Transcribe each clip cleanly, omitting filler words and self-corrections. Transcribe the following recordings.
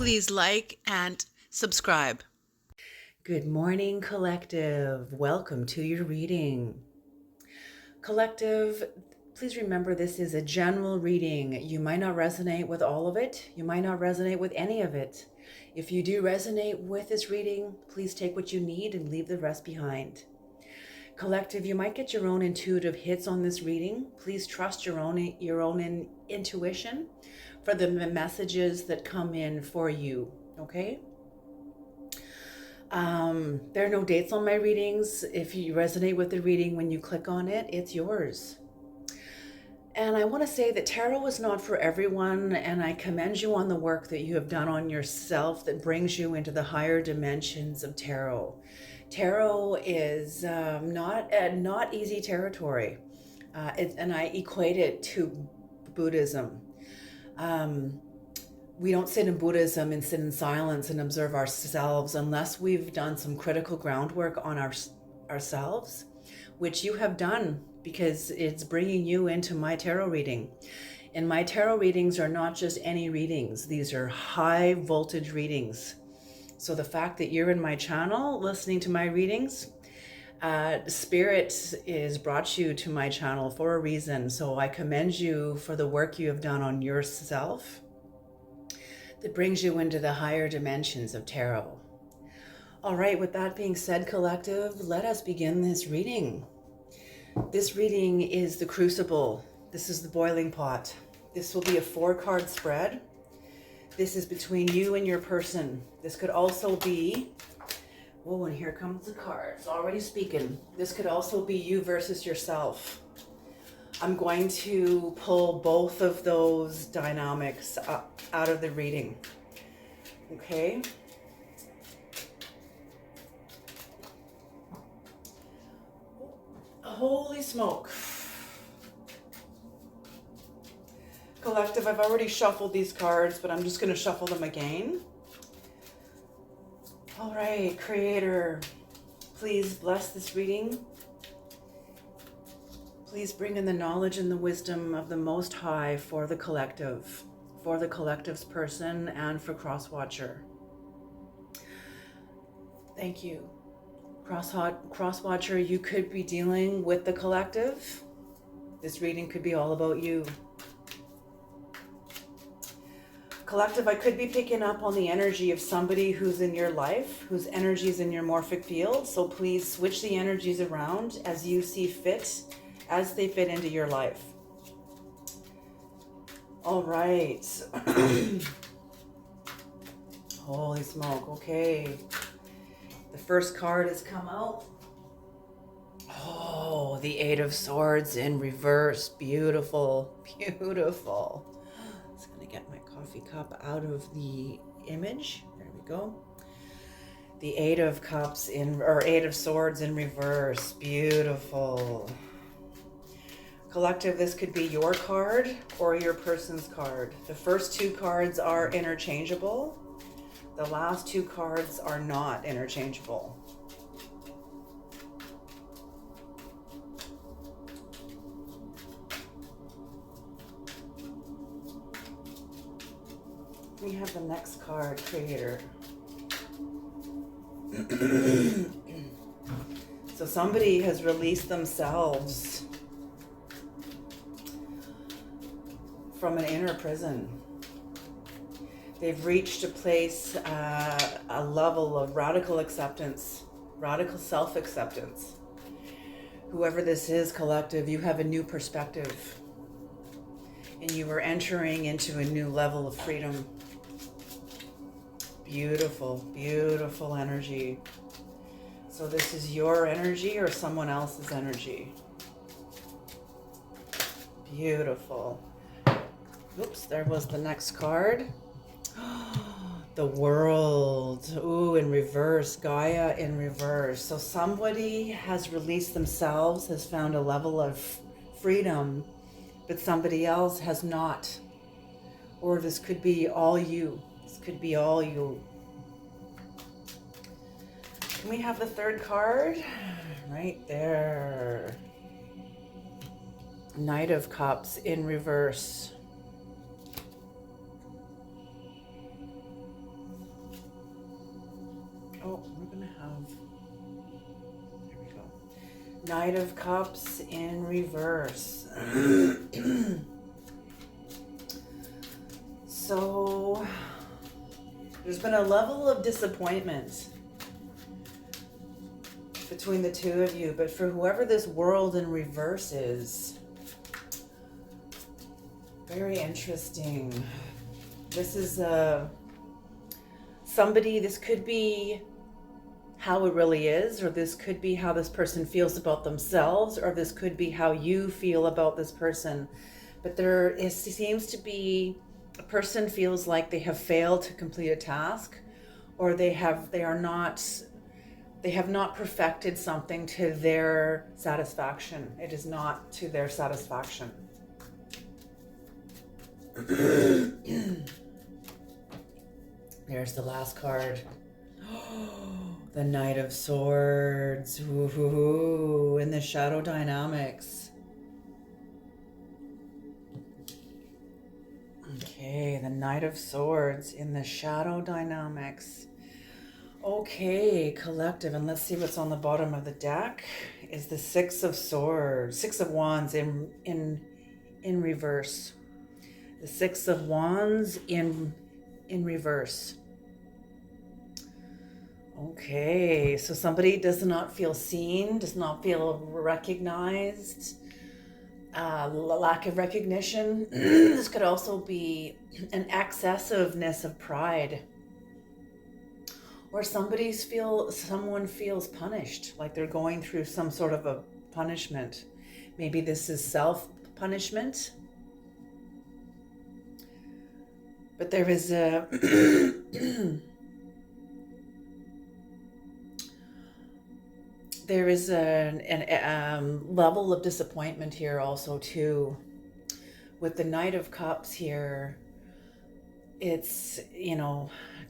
Please like and subscribe. Good morning, Collective. Welcome to your reading. Collective, please remember this is a general reading. You might not resonate with all of it. You might not resonate with any of it. If you do resonate with this reading, please take what you need and leave the rest behind. Collective, you might get your own intuitive hits on this reading. Please trust your own intuition for the messages that come in for you, okay? There are no dates on my readings. If you resonate with the reading when you click on it, it's yours. And I want to say that tarot is not for everyone, and I commend you on the work that you have done on yourself that brings you into the higher dimensions of tarot. Tarot is not easy territory, and I equate it to Buddhism. We don't sit in Buddhism and sit in silence and observe ourselves unless we've done some critical groundwork on ourselves, which you have done because it's bringing you into my tarot reading. And my tarot readings are not just any readings. These are high voltage readings. So the fact that you're in my channel listening to my readings, Spirit is brought you to my channel for a reason. So I commend you for the work you have done on yourself that brings you into the higher dimensions of tarot. All right, with that being said, Collective, let us begin this reading. This reading is the crucible. This is the boiling pot. This will be a 4-card spread. This is between you and your person. This could also be, oh, and here comes the cards, already speaking. This could also be you versus yourself. I'm going to pull both of those dynamics out of the reading. Okay? Holy smoke. Collective, I've already shuffled these cards, but I'm just going to shuffle them again. All right, Creator, please bless this reading. Please bring in the knowledge and the wisdom of the Most High for the collective, for the collective's person, and for Crosswatcher. Thank you. Crosswatcher, you could be dealing with the collective. This reading could be all about you. Collective, I could be picking up on the energy of somebody who's in your life, whose energy is in your morphic field. So please switch the energies around as you see fit, as they fit into your life. All right. Holy smoke. Okay. The first card has come out. Oh, the 8 of Swords in reverse. Beautiful. Beautiful. I'm just going to get my coffee cup out of the image. There we go. The 8 of Cups or 8 of Swords in reverse. Beautiful. Collective, this could be your card or your person's card. The first 2 cards are interchangeable. The last 2 cards are not interchangeable. We have the next card, Creator. So somebody has released themselves from an inner prison. They've reached a place, a level of radical acceptance, radical self-acceptance. Whoever this is, Collective, you have a new perspective. And you are entering into a new level of freedom. Beautiful, beautiful energy. So this is your energy or someone else's energy? Beautiful. Oops, there was the next card. The World. Ooh, in reverse. Gaia in reverse. So somebody has released themselves, has found a level of freedom, but somebody else has not. Or this could be all you. This could be all you. Can we have the third card? Right there. Knight of Cups in reverse. Oh, we're going to have, there we go. Knight of Cups in reverse. So there's been a level of disappointment between the two of you, but for whoever this world in reverse is, very interesting. This is somebody, this could be how it really is, or this could be how this person feels about themselves, or this could be how you feel about this person. But seems to be a person feels like they have failed to complete a task, or they have not perfected something to their satisfaction. It is not to their satisfaction. There's the last card. The Knight of Swords. Ooh, in the shadow dynamics. Okay, the Knight of Swords in the shadow dynamics. Okay, collective, and let's see what's on the bottom of the deck. Is the Six of Swords, Six of Wands in reverse. The Six of Wands in reverse. Okay, so somebody does not feel seen, does not feel recognized, lack of recognition. This could also be an excessiveness of pride, or someone feels punished, like they're going through some sort of a punishment. Maybe this is self-punishment, but there is a there is a level of disappointment here also too. With the Knight of Cups here, it's,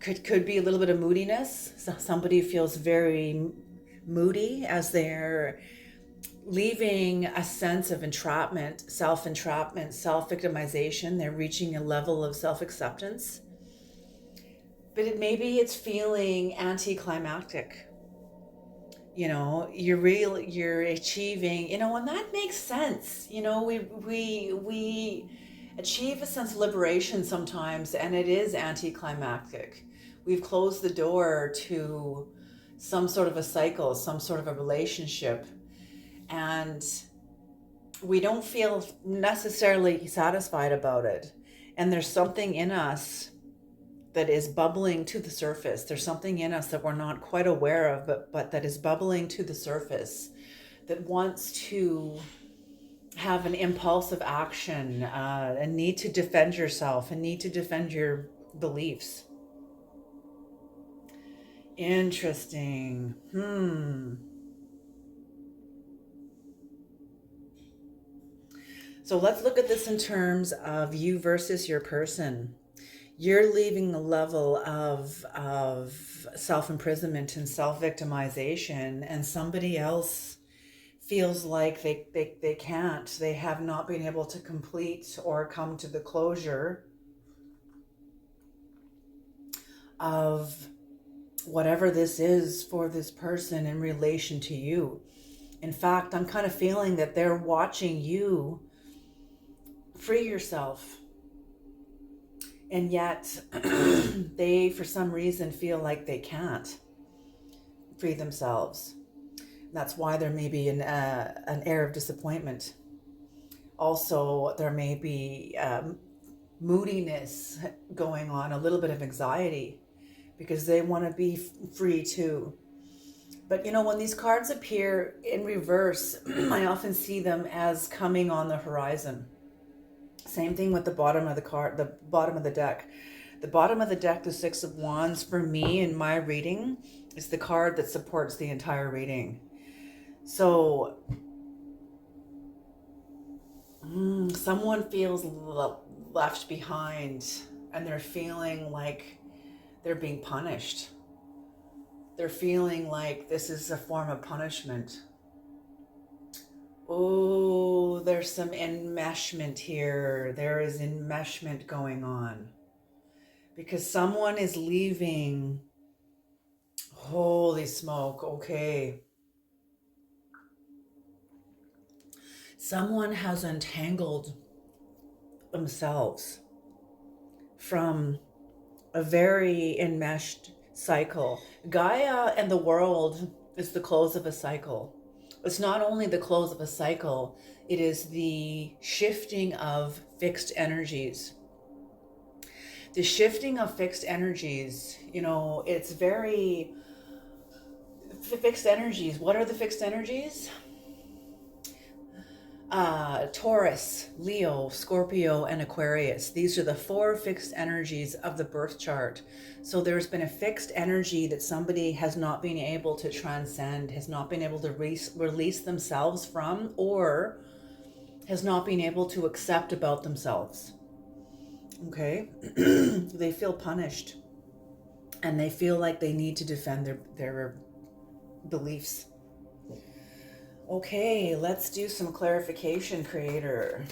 could be a little bit of moodiness. So somebody feels very moody as they're leaving a sense of entrapment, self-victimization. They're reaching a level of self-acceptance. But maybe it's feeling anticlimactic. You're achieving, and that makes sense. We achieve a sense of liberation sometimes, and it is anticlimactic. We've closed the door to some sort of a cycle, some sort of a relationship, and we don't feel necessarily satisfied about it. And there's something in us that is bubbling to the surface. There's something in us that we're not quite aware of, but that is bubbling to the surface, that wants to have an impulsive action, a need to defend yourself, a need to defend your beliefs. Interesting. So let's look at this in terms of you versus your person. You're leaving a level of self-imprisonment and self-victimization, and somebody else feels like they can't. They have not been able to complete or come to the closure of whatever this is for this person in relation to you. In fact, I'm kind of feeling that they're watching you free yourself, and yet they, for some reason, feel like they can't free themselves. That's why there may be an air of disappointment. Also, there may be moodiness going on, a little bit of anxiety, because they want to be free too. But when these cards appear in reverse, I often see them as coming on the horizon. Same thing with the bottom of the bottom of the deck. The bottom of the deck, the Six of Wands, for me in my reading, is the card that supports the entire reading. So someone feels left behind, and they're feeling like they're being punished. They're feeling like this is a form of punishment. Oh, there's some enmeshment here. There is enmeshment going on. Because someone is leaving. Holy smoke. Okay. Someone has untangled themselves from a very enmeshed cycle. Gaia and the world is the close of a cycle. It's not only the close of a cycle, it is the shifting of fixed energies. The shifting of fixed energies, it's very fixed energies. What are the fixed energies? Taurus, Leo, Scorpio, and Aquarius. These are the 4 fixed energies of the birth chart. So there's been a fixed energy that somebody has not been able to transcend, has not been able to release themselves from, or has not been able to accept about themselves. Okay? They feel punished, and they feel like they need to defend their beliefs. Okay, let's do some clarification, Creator.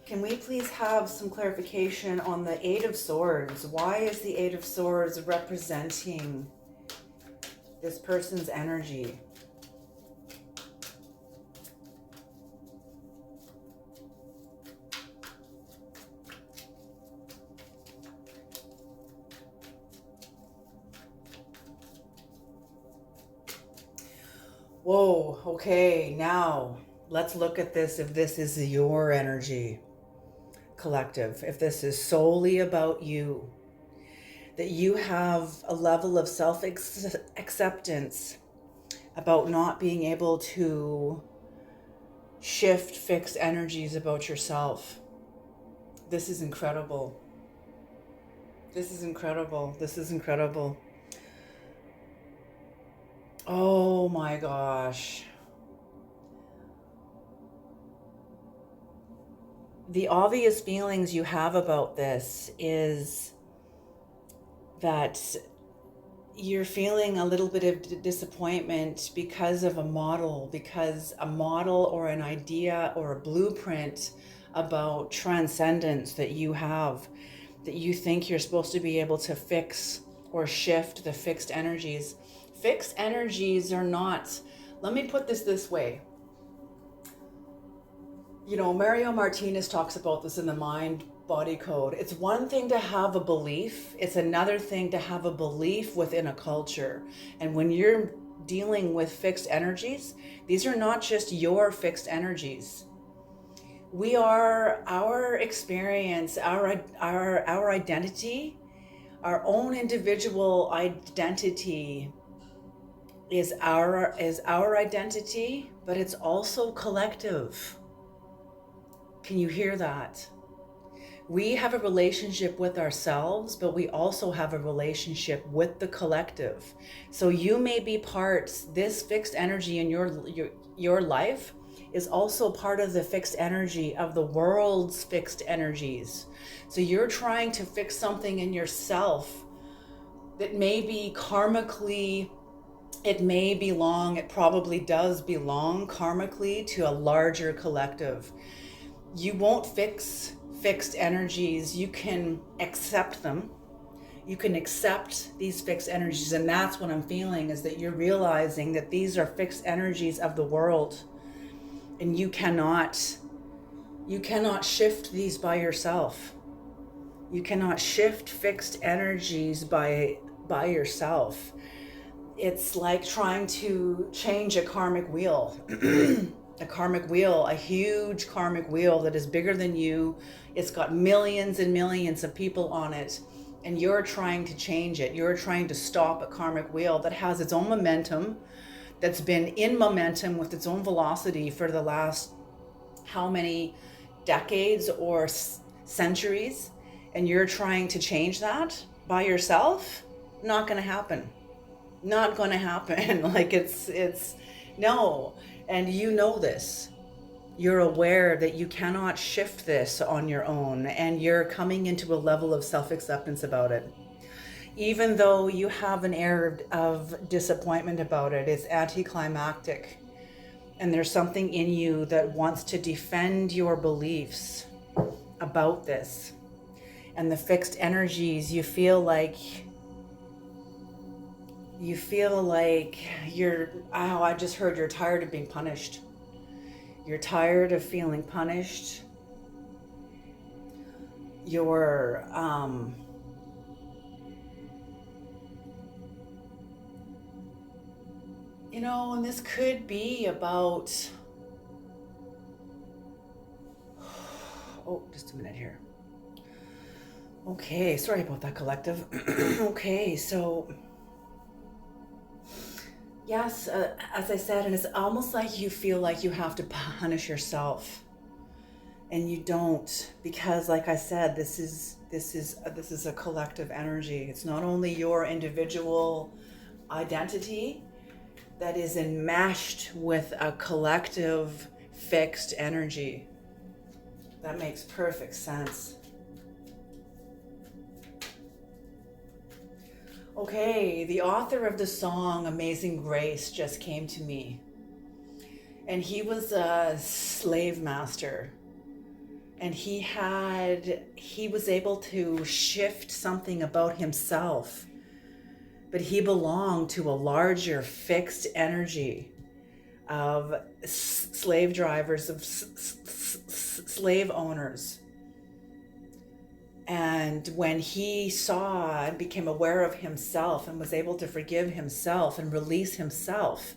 Can we please have some clarification on the 8 of Swords? Why is the 8 of Swords representing this person's energy? Whoa, okay, now let's look at this if this is your energy, collective. If this is solely about you, that you have a level of self-acceptance about not being able to shift fixed energies about yourself. This is incredible. This is incredible. This is incredible. Oh my gosh. The obvious feelings you have about this is that you're feeling a little bit of disappointment because of a model or an idea or a blueprint about transcendence that you have, that you think you're supposed to be able to fix or shift the fixed energies. Fixed energies are not, let me put this way. Mario Martinez talks about this in the Mind Body Code. It's one thing to have a belief. It's another thing to have a belief within a culture. And when you're dealing with fixed energies, these are not just your fixed energies. We are our experience, our identity, our own individual identity is our identity, but it's also collective. Can you hear that? We have a relationship with ourselves, but we also have a relationship with the collective. So you may be this fixed energy in your life is also part of the fixed energy of the world's fixed energies. So you're trying to fix something in yourself that may be karmically, it probably does belong karmically to a larger collective. You won't fix fixed energies. You can accept them. You can accept these fixed energies. And that's what I'm feeling, is that you're realizing that these are fixed energies of the world. And you cannot shift these by yourself. You cannot shift fixed energies by yourself. It's like trying to change a karmic wheel. A huge karmic wheel that is bigger than you. It's got millions and millions of people on it, and you're trying to change it. You're trying to stop a karmic wheel that has its own momentum, that's been in momentum with its own velocity for the last how many decades or centuries, and you're trying to change that by yourself. Not going to happen. Not going to happen. Like it's no. And you know this. You're aware that you cannot shift this on your own, and you're coming into a level of self-acceptance about it. Even though you have an air of disappointment about it, it's anticlimactic. And there's something in you that wants to defend your beliefs about this. And the fixed energies, you feel like You feel like I just heard you're tired of being punished. You're tired of feeling punished. You're, and this could be about, oh, just a minute here. Okay, sorry about that, collective. Okay, so yes, as I said, and it's almost like you feel like you have to punish yourself, and you don't, because, like I said, this is a collective energy. It's not only your individual identity that is enmeshed with a collective fixed energy. That makes perfect sense. Okay, the author of the song Amazing Grace just came to me. And he was a slave master. And he was able to shift something about himself. But he belonged to a larger fixed energy of slave drivers, of slave owners. And when he saw and became aware of himself and was able to forgive himself and release himself,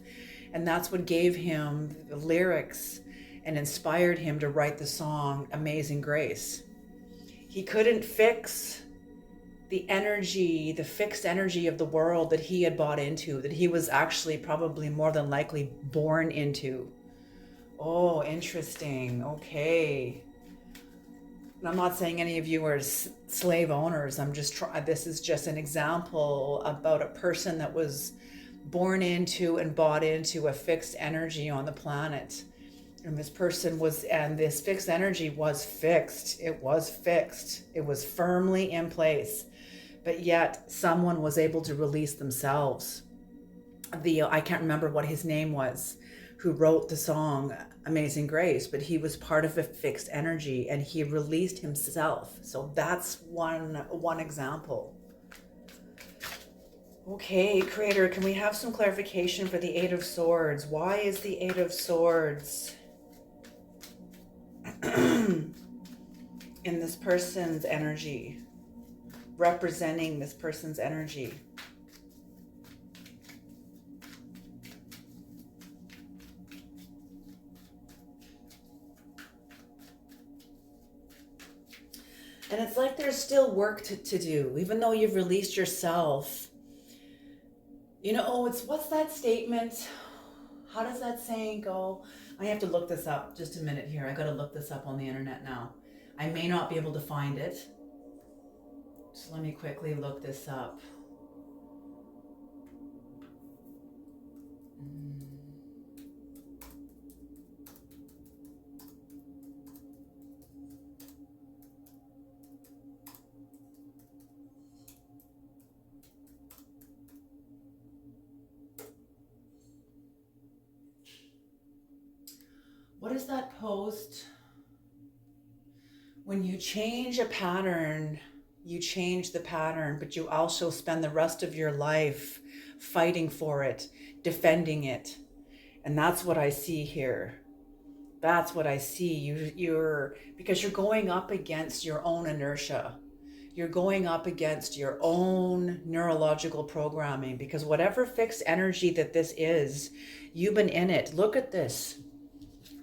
and that's what gave him the lyrics and inspired him to write the song Amazing Grace. He couldn't fix the energy, the fixed energy of the world that he had bought into, that he was actually probably more than likely born into. Oh, interesting. Okay. And I'm not saying any of you are slave owners. This is just an example about a person that was born into and bought into a fixed energy on the planet. And this fixed energy was fixed. It was fixed. It was firmly in place. But yet someone was able to release themselves. I can't remember what his name was, who wrote the song Amazing Grace, but he was part of a fixed energy and he released himself. So that's one example. Okay, Creator, can we have some clarification for the Eight of Swords? Why is the Eight of Swords in this person's energy, representing this person's energy? And it's like there's still work to do, even though you've released yourself. What's that statement? How does that saying go? I have to look this up. Just a minute here. I got to look this up on the internet now. I may not be able to find it. So let me quickly look this up. What is that post? When you change a pattern, you change the pattern, but you also spend the rest of your life fighting for it, defending it. And that's what I see here. That's what I see. Because you're going up against your own inertia. You're going up against your own neurological programming, because whatever fixed energy that this is, you've been in it. Look at this.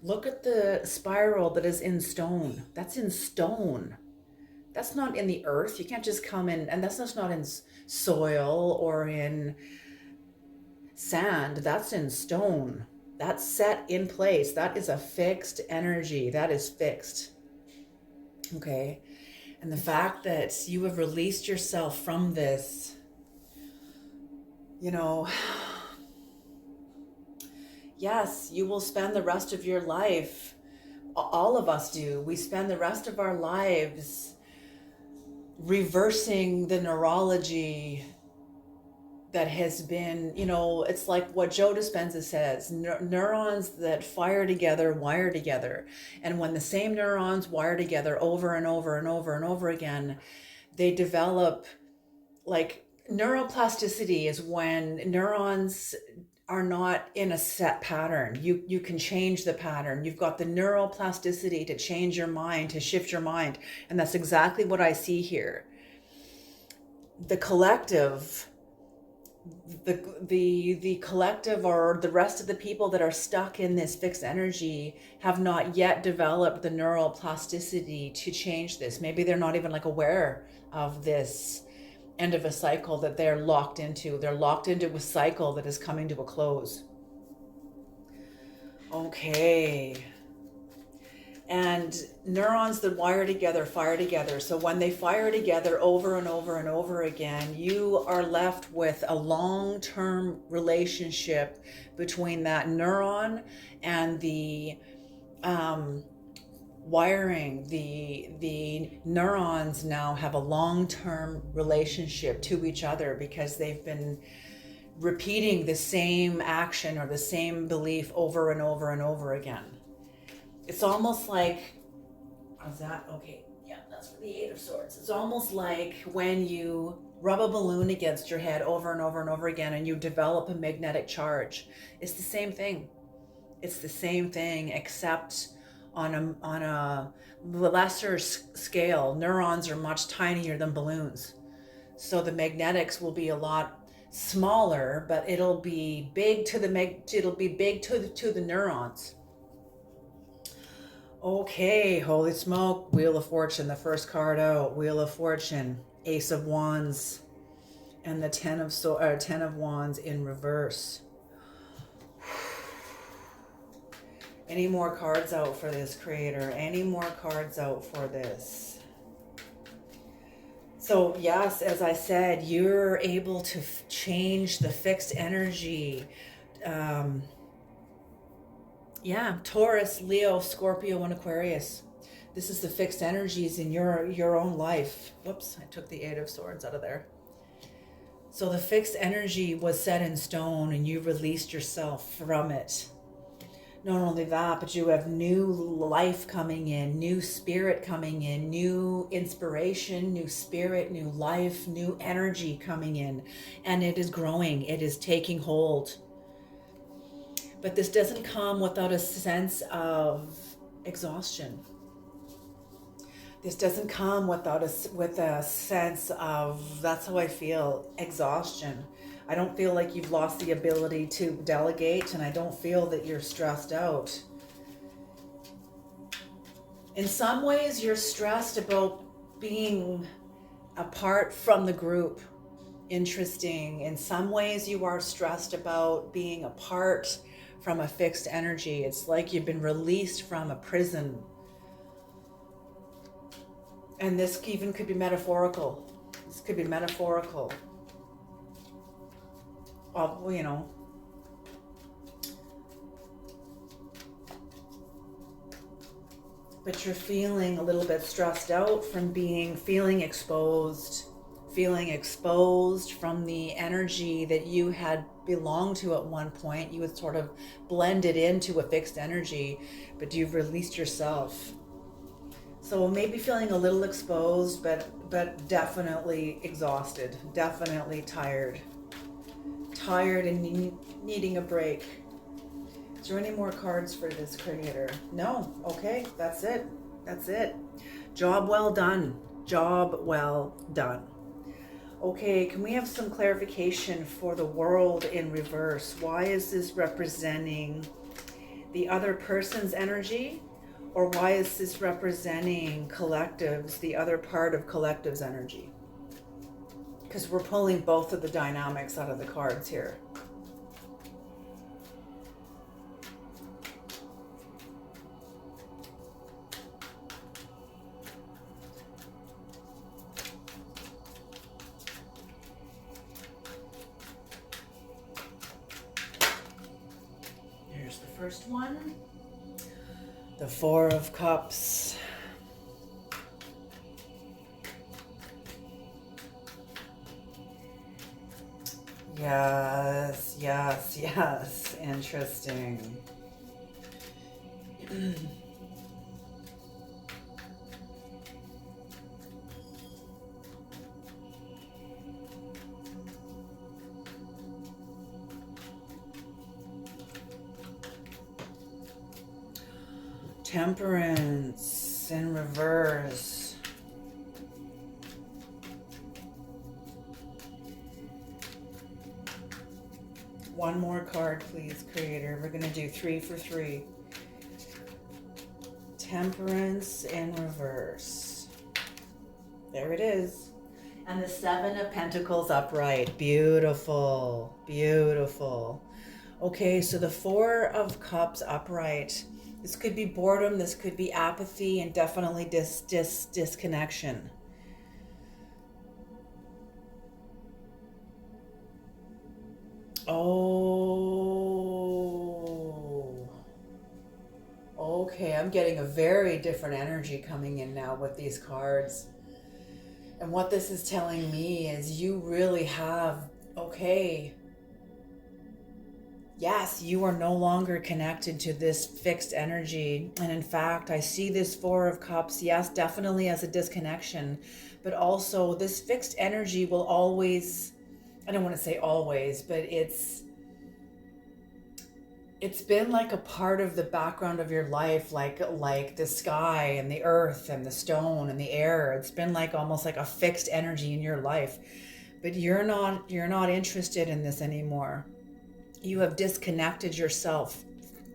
Look at the spiral that is in stone. That's in stone. That's not in the earth. You can't just come in, and that's just not in soil or in sand. That's in stone. That's set in place. That is a fixed energy. That is fixed. Okay. And the fact that you have released yourself from this, yes, you will spend the rest of your life, all of us do, we spend the rest of our lives reversing the neurology that has been, it's like what Joe Dispenza says, neurons that fire together, wire together. And when the same neurons wire together over and over and over and over again, they develop like Neuroplasticity is when neurons are not in a set pattern. You can change the pattern. You've got the neuroplasticity to change your mind, to shift your mind. And that's exactly what I see here. The collective, the collective, or the rest of the people that are stuck in this fixed energy, have not yet developed the neuroplasticity to change this. Maybe they're not even like aware of this end of a cycle that they're locked into. They're locked into a cycle that is coming to a close. Okay. And neurons that wire together fire together. So when they fire together over and over and over again, you are left with a long-term relationship between that neuron and the wiring. The neurons now have a long-term relationship to each other because they've been repeating the same action or the same belief over and over and over again. It's almost like, how's that? Okay, yeah, that's for the Eight of Swords. It's almost like when you rub a balloon against your head over and over and over again and you develop a magnetic charge. It's the same thing. It's the same thing, except on a lesser scale. Neurons are much tinier than balloons. So the magnetics will be a lot smaller, but it'll be big to the neurons. Okay, holy smoke, Wheel of Fortune, the first card out, Wheel of Fortune, Ace of Wands, and the Ten of Wands in reverse. Any more cards out for this, creator? Any more cards out for this? So yes, as I said, you're able to change the fixed energy. Taurus, Leo, Scorpio, and Aquarius. This is the fixed energies in your own life. Whoops, I took the Eight of Swords out of there. So the fixed energy was set in stone and you released yourself from it. Not only that, but you have new life coming in, new spirit coming in, new inspiration, new spirit, new life, new energy coming in. And it is growing, it is taking hold. But this doesn't come without a sense of exhaustion. This doesn't come with a sense of, that's how I feel, exhaustion. I don't feel like you've lost the ability to delegate, and I don't feel that you're stressed out. In some ways, you're stressed about being apart from the group. Interesting. In some ways, you are stressed about being apart from a fixed energy. It's like you've been released from a prison. And this even could be metaphorical. This could be metaphorical. You know. But you're feeling a little bit stressed out from feeling exposed from the energy that you had belonged to at one point. You had sort of blended into a fixed energy, but you've released yourself. So maybe feeling a little exposed, but definitely exhausted, definitely tired and needing a break. Is there any more cards for this, creator? No. Okay, that's it. Job well done. Okay, can we have some clarification for the World in reverse? Why is this representing the other person's energy? Or why is this representing collectives, the other part of collective's energy? Because we're pulling both of the dynamics out of the cards here. Here's the first one. The Four of Cups. Yes. Interesting. Temperance in reverse. One more card, please, Creator. We're going to do 3 for 3. Temperance in reverse. There it is. And the 7 of Pentacles upright. Beautiful. Beautiful. Okay, so the 4 of Cups upright. This could be boredom, this could be apathy, and definitely disconnection. Oh. Okay, I'm getting a very different energy coming in now with these cards. And what this is telling me is you really have, okay, yes, you are no longer connected to this fixed energy. And in fact, I see this 4 of Cups, yes, definitely as a disconnection, but also this fixed energy will always, I don't want to say always, but it's been like a part of the background of your life, like the sky and the earth and the stone and the air. It's been like almost like a fixed energy in your life, but you're not interested in this anymore. You have disconnected yourself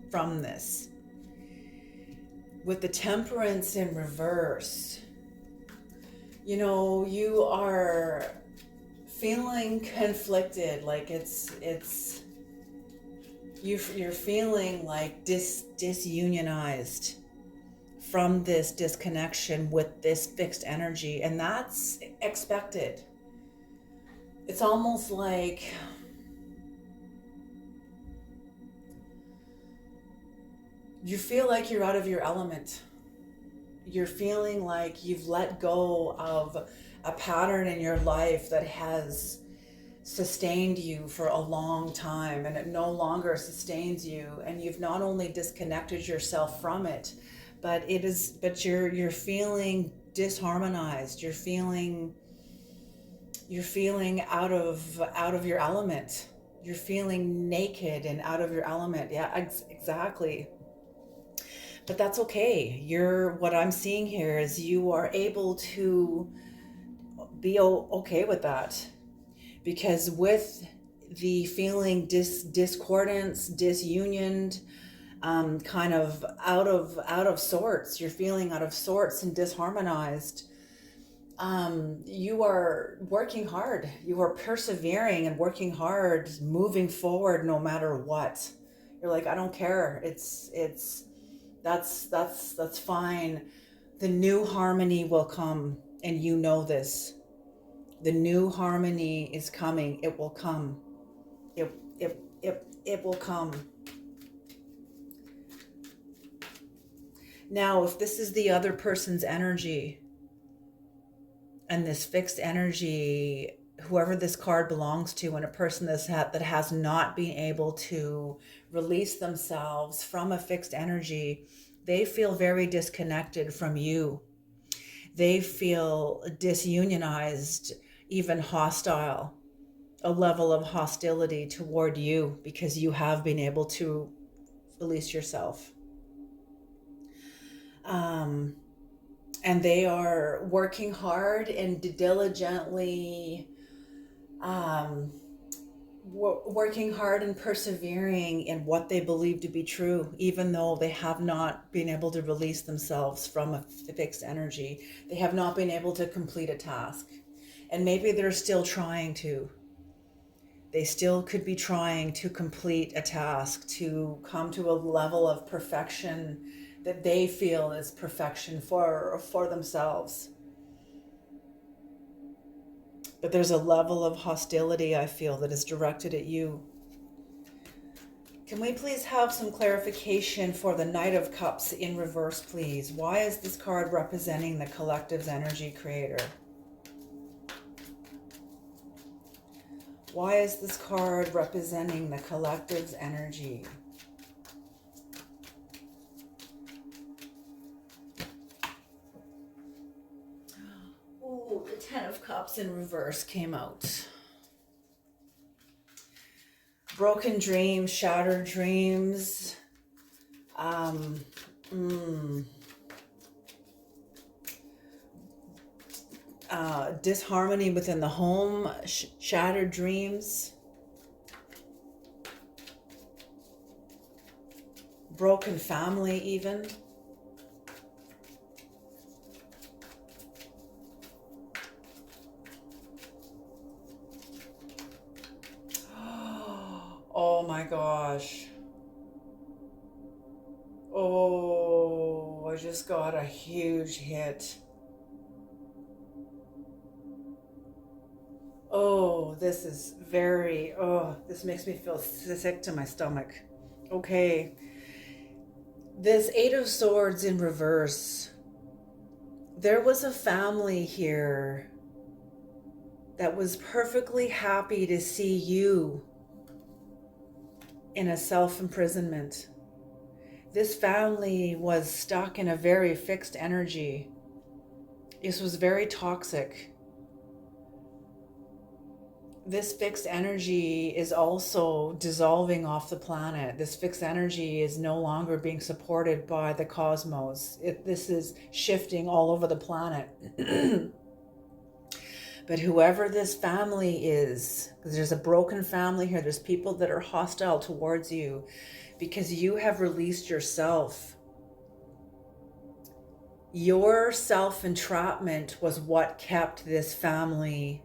from this. With the Temperance in reverse, you know, you are feeling conflicted, like you're feeling like disunionized from this disconnection with this fixed energy, and that's expected. It's almost like you feel like you're out of your element. You're feeling like you've let go of a pattern in your life that has sustained you for a long time, and it no longer sustains you, and you've not only disconnected yourself from it, but you're feeling disharmonized. You're feeling out of your element. You're feeling naked and out of your element. Yeah, exactly. But that's okay. What I'm seeing here is you are able to be okay with that, because with the feeling discordance, disunioned, kind of out of sorts, you're feeling out of sorts and disharmonized. You are working hard. You are persevering and working hard, moving forward no matter what. You're like, I don't care. That's fine. The new harmony will come, and you know this. The new harmony is coming. It will come. It will come. Now, if this is the other person's energy, and this fixed energy, whoever this card belongs to, and a person that has not been able to release themselves from a fixed energy, they feel very disconnected from you. They feel disunionized, even hostile, a level of hostility toward you, because you have been able to release yourself. And they are working hard and diligently, working hard and persevering in what they believe to be true, even though they have not been able to release themselves from a fixed energy. They have not been able to complete a task. And maybe they're still trying to. They still could be trying to complete a task, to come to a level of perfection that they feel is perfection for themselves. But there's a level of hostility, I feel, that is directed at you. Can we please have some clarification for the Knight of Cups in reverse, please? Why is this card representing the collective's energy, Creator? Why is this card representing the collective's energy? Ooh, the Ten of Cups in reverse came out. Broken dreams, shattered dreams, Mm. Disharmony within the home, shattered dreams, broken family even. Oh my gosh. Oh, I just got a huge hit. Oh, this makes me feel sick to my stomach. Okay. This Eight of Swords in reverse. There was a family here that was perfectly happy to see you in a self-imprisonment. This family was stuck in a very fixed energy. This was very toxic. This fixed energy is also dissolving off the planet. This fixed energy is no longer being supported by the cosmos. This is shifting all over the planet. But whoever this family is, because there's a broken family here, there's people that are hostile towards you because you have released yourself. Your self-entrapment was what kept this family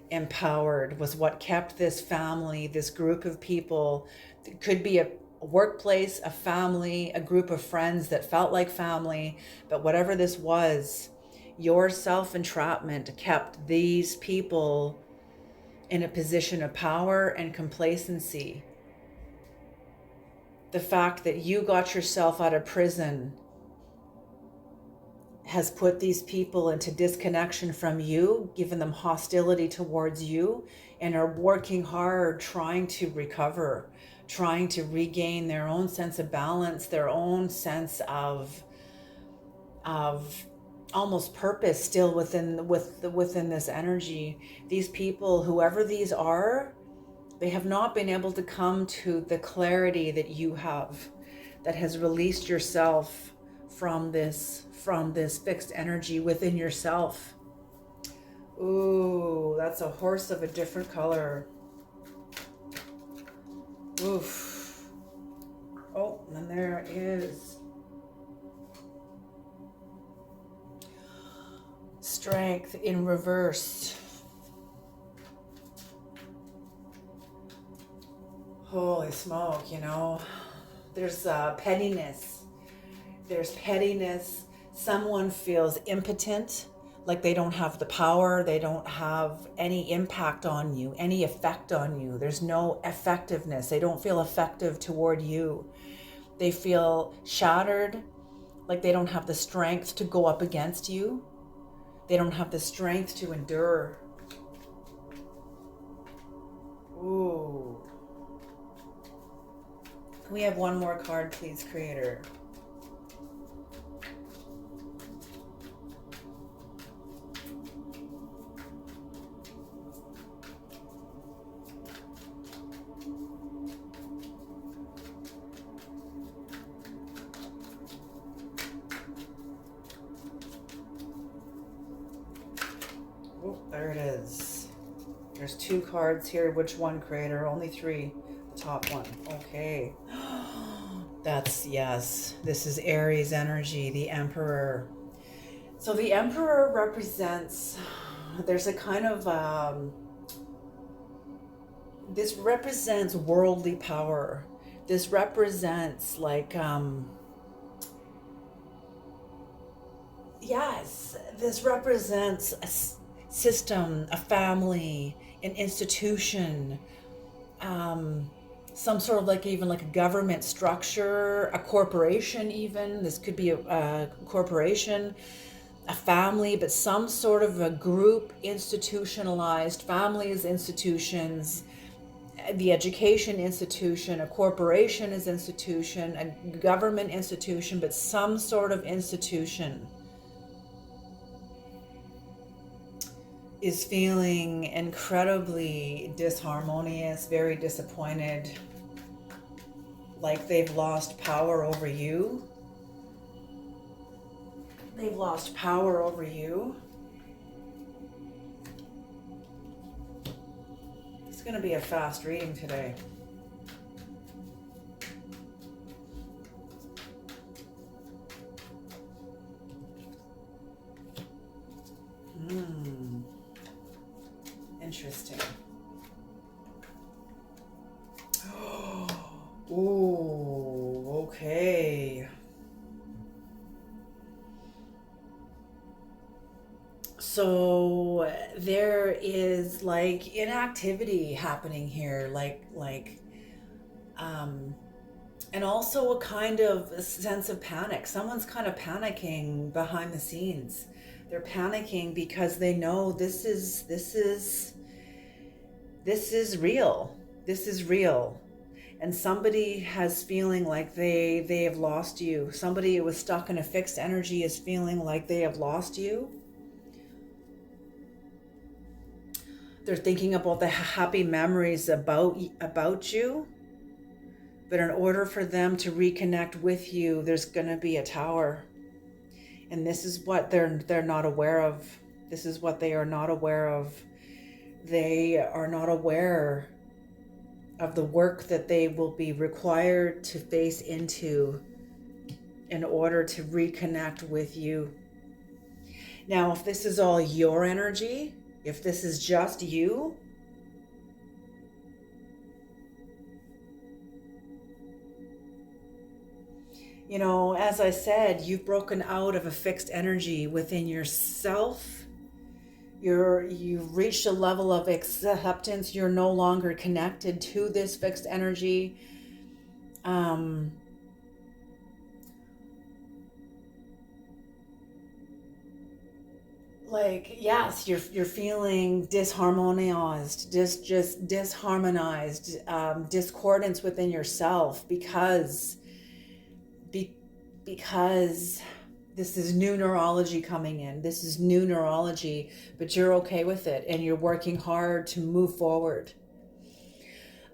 empowered, was what kept this family, this group of people. It could be a workplace, a family, a group of friends that felt like family, but whatever this was, your self-entrapment kept these people in a position of power and complacency. The fact that you got yourself out of prison has put these people into disconnection from you, given them hostility towards you, and are working hard trying to recover, trying to regain their own sense of balance, their own sense of almost purpose still within this energy. These people, whoever these are, they have not been able to come to the clarity that you have, that has released yourself from this fixed energy within yourself. Ooh, that's a horse of a different color. Oof. Oh, and there is strength in reverse. Holy smoke, there's pettiness. There's pettiness. Someone feels impotent, like they don't have the power, they don't have any impact on you, any effect on you. There's no effectiveness. They don't feel effective toward you. They feel shattered, like they don't have the strength to go up against you. They don't have the strength to endure. Ooh. Can we have one more card, please, Creator? Oh, there it is. There's 2 cards here. Which one, Creator? Only 3. The top one. Okay. Yes. This is Aries energy, the Emperor. So the Emperor represents, there's a kind of, this represents worldly power. This represents yes, this represents a system, a family, an institution, some sort of even a government structure, a corporation even. This could be a corporation, a family, but some sort of a group, institutionalized, families, institutions, the education institution, a corporation is institution, a government institution, but some sort of institution is feeling incredibly disharmonious, very disappointed, like they've lost power over you. They've lost power over you. It's going to be a fast reading today. Interesting. Oh, okay. So there is like inactivity happening here, and also a kind of a sense of panic. Someone's kind of panicking behind the scenes. They're panicking because they know this is real. This is real. And somebody has feeling like they have lost you. Somebody who was stuck in a fixed energy is feeling like they have lost you. They're thinking about the happy memories about you. But in order for them to reconnect with you, there's going to be a tower. And this is what they're not aware of. This is what they are not aware of. They are not aware of the work that they will be required to face into in order to reconnect with you. Now, if this is all your energy, if this is just you, you know, as I said, you've broken out of a fixed energy within yourself. You've reached a level of acceptance. You're no longer connected to this fixed energy. Like, yes, you're feeling disharmonized, just disharmonized, discordance within yourself because because this is new neurology coming in. This is new neurology, but you're okay with it and you're working hard to move forward.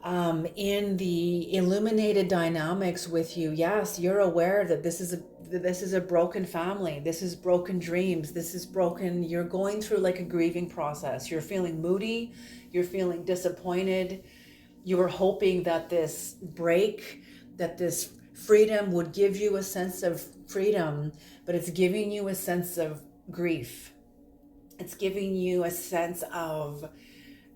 In the illuminated dynamics with you, yes, you're aware that this is a broken family. This is broken dreams. This is broken. You're going through like a grieving process. You're feeling moody. You're feeling disappointed. You were hoping that this break, that this freedom would give you a sense of freedom, but it's giving you a sense of grief. It's giving you a sense of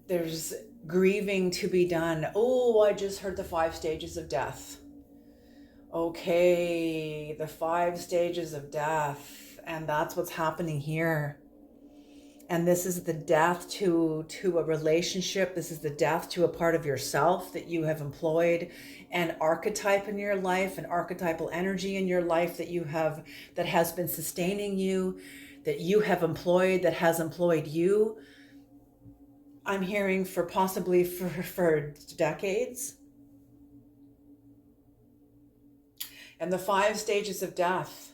there's grieving to be done. Oh, I just heard the 5 stages of death. Okay, the 5 stages of death, and that's what's happening here. And this is the death to a relationship. This is the death to a part of yourself that you have employed, an archetype in your life, an archetypal energy in your life that has been sustaining you, that you have employed, that has employed you. I'm hearing for possibly for decades. And the 5 stages of death,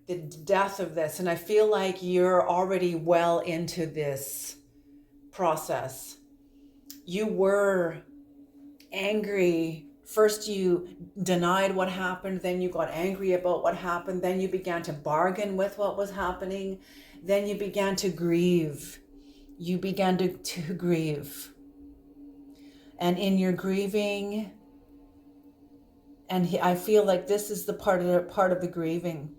the death of this. And I feel like you're already well into this process. You were angry. First you denied what happened, then you got angry about what happened, then you began to bargain with what was happening, then you began to grieve. You began to grieve. And in your grieving, and I feel like this is the part of the grieving.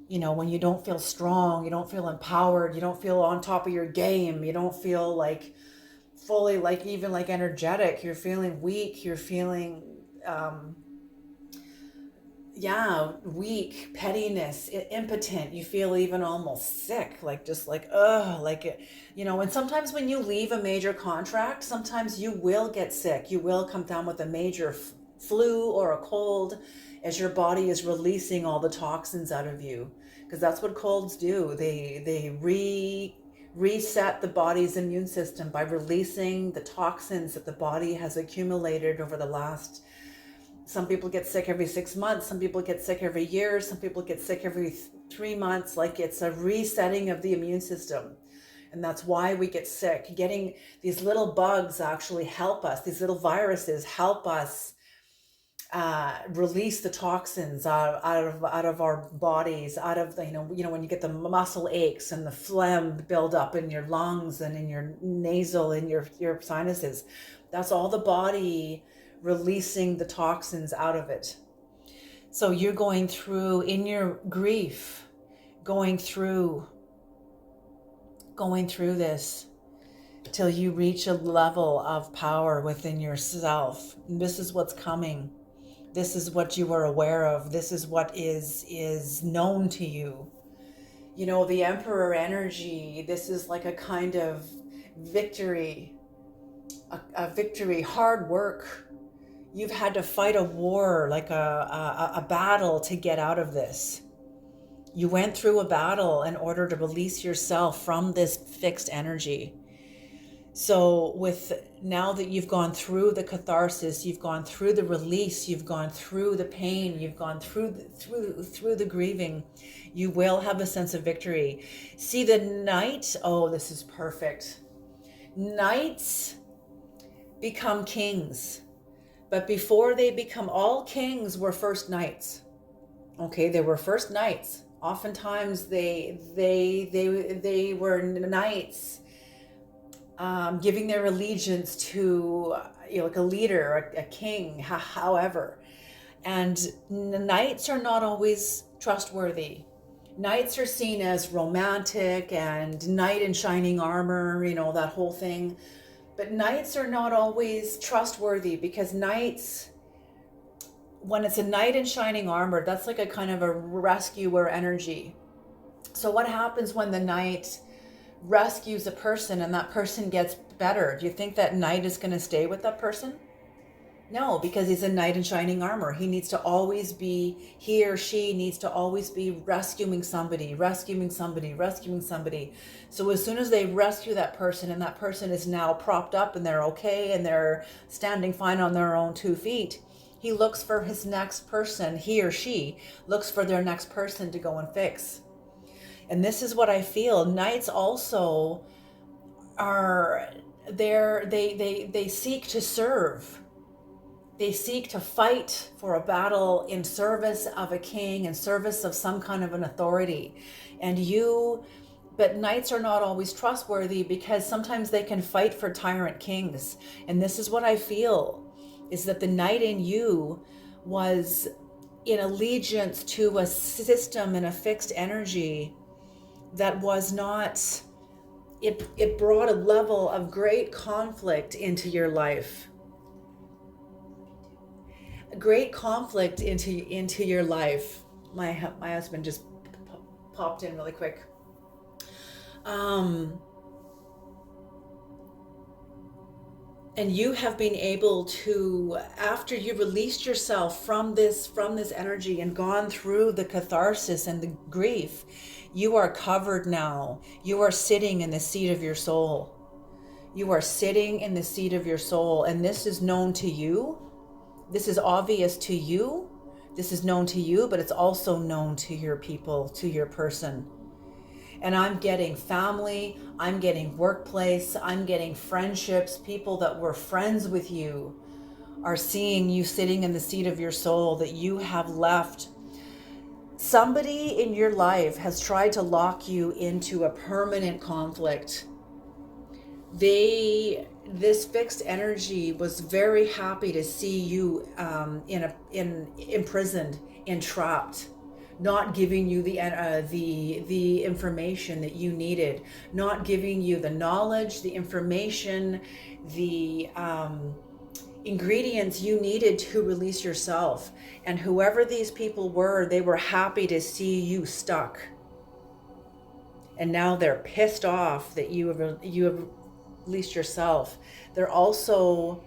You know, when you don't feel strong, you don't feel empowered, you don't feel on top of your game, you don't feel like fully like even like energetic, you're feeling weak, you're feeling weak, pettiness, impotent, you feel even almost sick, like just like like it, you know. And sometimes when you leave a major contract, sometimes you will get sick, you will come down with a major flu or a cold as your body is releasing all the toxins out of you, because that's what colds do. They reset the body's immune system by releasing the toxins that the body has accumulated over the last. Some people get sick every 6 months, some people get sick every year, some people get sick every 3 months. Like, it's a resetting of the immune system. And that's why we get sick. Getting these little bugs actually help us. These little viruses help us release the toxins out of our bodies, out of the, when you get the muscle aches and the phlegm build up in your lungs and in your nasal and your sinuses. That's all the body releasing the toxins out of it. So you're going through in your grief, going through this till you reach a level of power within yourself. And this is what's coming. This is what you are aware of. This is what is known to you. The Emperor energy, this is like a kind of victory, a victory, hard work. You've had to fight a war, like a battle to get out of this. You went through a battle in order to release yourself from this fixed energy. So now that you've gone through the catharsis, you've gone through the release, you've gone through the pain, you've gone through the grieving, you will have a sense of victory. See, the knight, oh, this is perfect. Knights become kings, but before they become, all kings were first knights. Okay, they were first knights. Oftentimes they were knights, giving their allegiance to like a leader, a king, however. And knights are not always trustworthy. Knights are seen as romantic and knight in shining armor, that whole thing. But knights are not always trustworthy, because knights, when it's a knight in shining armor, that's like a kind of a rescuer energy. So what happens when the knight rescues a person and that person gets better? Do you think that knight is going to stay with that person? No, because he's a knight in shining armor. He or she needs to always be rescuing somebody. So as soon as they rescue that person and that person is now propped up and they're okay and they're standing fine on their own 2 feet, he looks for his next person. He or she looks for their next person to go and fix. And this is what I feel. Knights also are there. They seek to serve. They seek to fight for a battle in service of a king, in service of some kind of an authority. But knights are not always trustworthy, because sometimes they can fight for tyrant kings. And this is what I feel, is that the knight in you was in allegiance to a system and a fixed energy that was not, it brought a level of great conflict into your life. Great conflict into your life. My husband just popped in really quick. And you have been able to, after you released yourself from this energy and gone through the catharsis and the grief, you are covered now. You are sitting in the seat of your soul. You are sitting in the seat of your soul, and this is known to you. This is obvious to you. This is known to you, but it's also known to your people, to your person. And I'm getting family, I'm getting workplace, I'm getting friendships. People that were friends with you are seeing you sitting in the seat of your soul, that you have left. Somebody in your life has tried to lock you into a permanent conflict. This fixed energy was very happy to see you imprisoned, entrapped, not giving you the information that you needed, not giving you the knowledge, the information, the ingredients you needed to release yourself. And whoever these people were, they were happy to see you stuck. And now they're pissed off that you have released yourself. They're also,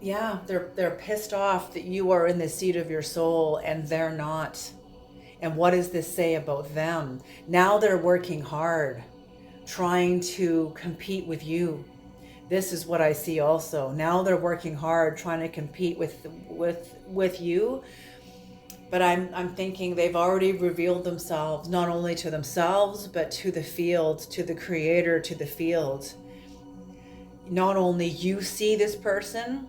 they're pissed off that you are in the seat of your soul and they're not. And what does this say about them? Now they're working hard, trying to compete with you. This is what I see also. Now they're working hard, trying to compete with you. But I'm thinking they've already revealed themselves, not only to themselves, but to the field, to the creator, to the field. Not only you see this person,